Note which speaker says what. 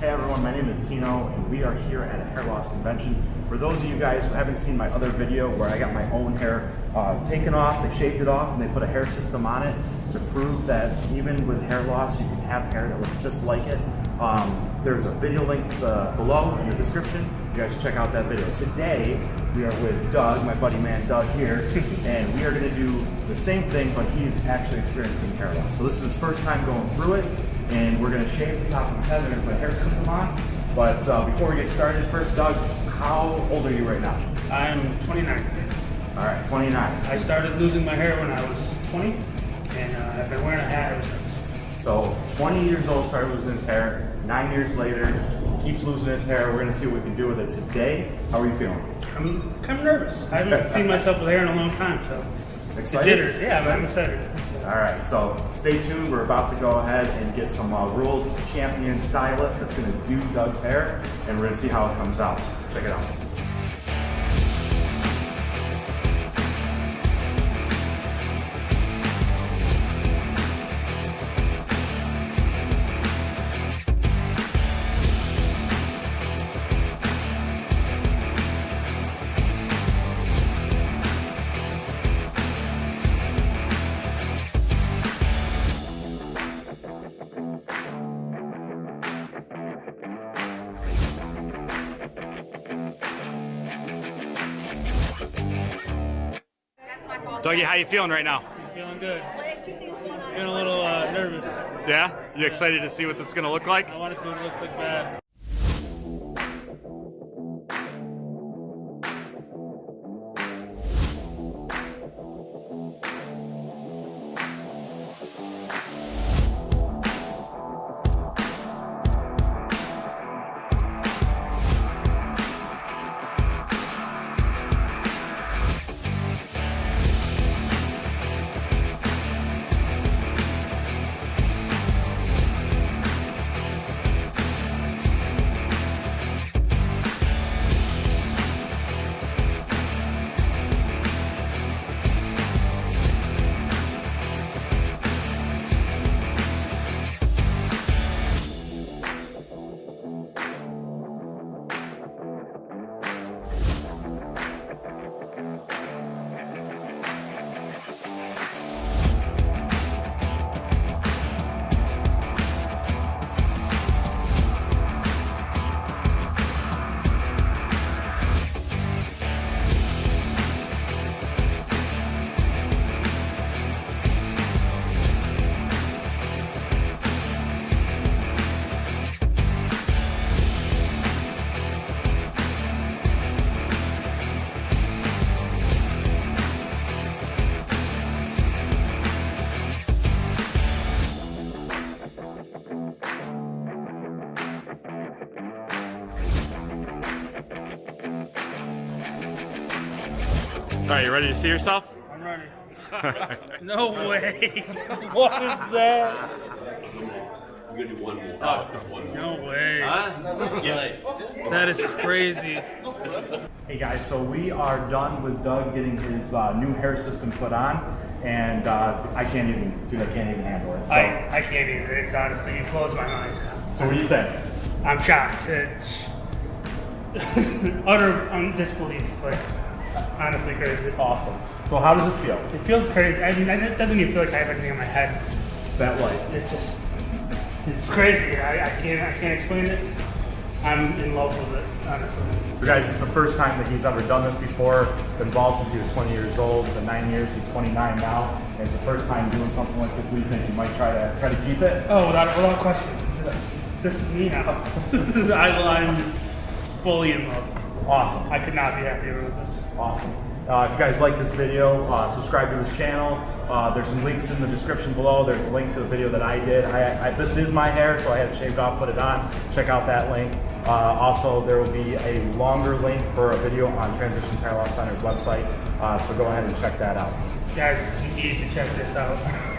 Speaker 1: Hey everyone, my name is Tino and we are here at a hair loss convention. For those of you guys who haven't seen my other video where I got my own hair taken off, they shaved it off and they put a hair system on it to prove that even with hair loss you can have hair that looks just like it. There's a video link below in the description. You guys should check out that video. Today we are with Doug, my buddy man Doug here, and we are going to do the same thing, but he's actually experiencing hair loss. So this is his first time going through it, and we're going to shave the top of his head. We're going to put a hair system on. But before we get started, first Doug, how old are you right now?
Speaker 2: I'm 29.
Speaker 1: All right, 29.
Speaker 2: I started losing my hair when I was 20, and I've been wearing a hat ever since.
Speaker 1: So 20 years old, started losing his hair. 9 years later, keeps losing his hair. We're going to see what we can do with it today. How are you feeling?
Speaker 2: I'm kind of nervous. I haven't seen myself with hair in a long time, so
Speaker 1: excited?
Speaker 2: Jitters. Yeah, I'm excited.
Speaker 1: All right, so stay tuned. We're about to go ahead and get some world champion stylist that's going to do Doug's hair, and we're going to see how it comes out. Check it out. Dougie, how you feeling right now?
Speaker 2: I'm feeling good. Feeling a little nervous.
Speaker 1: Yeah? You excited to see what this is going to look like?
Speaker 2: I want to see what it looks like bad.
Speaker 1: All right, you ready to see yourself?
Speaker 2: I'm ready. No way. What is that?
Speaker 3: We're gonna do one more.
Speaker 2: No way.
Speaker 3: Yeah.
Speaker 2: That is crazy.
Speaker 1: Hey guys, so we are done with Doug getting his new hair system put on, and I can't even handle it. So,
Speaker 2: I can't even. It's honestly, it blows my mind.
Speaker 1: so what do you think?
Speaker 2: I'm shocked. It's utter disbelief. Like, honestly crazy.
Speaker 1: It's awesome. So how does it feel?
Speaker 2: It feels crazy. I mean, it doesn't even feel like I have anything on my head.
Speaker 1: Is that light?
Speaker 2: It's crazy. I can't explain it. I'm in love with it, honestly.
Speaker 1: So guys, it's the first time that he's ever done this before. Been bald since he was 20 years old. For 9 years, he's 29 now. And it's the first time doing something like this. We think he might try to keep it.
Speaker 2: Oh, without question. This is me now. I'm fully in love.
Speaker 1: Awesome.
Speaker 2: I could not be happier with this.
Speaker 1: Awesome. If you guys like this video, subscribe to his channel. There's some links in the description below. There's a link to the video that I did. This is my hair, so I had it shaved off, put it on. Check out that link. Also, there will be a longer link for a video on Transitions Hair Loss Center's website, so go ahead and check that out.
Speaker 2: Guys, you need to check this out.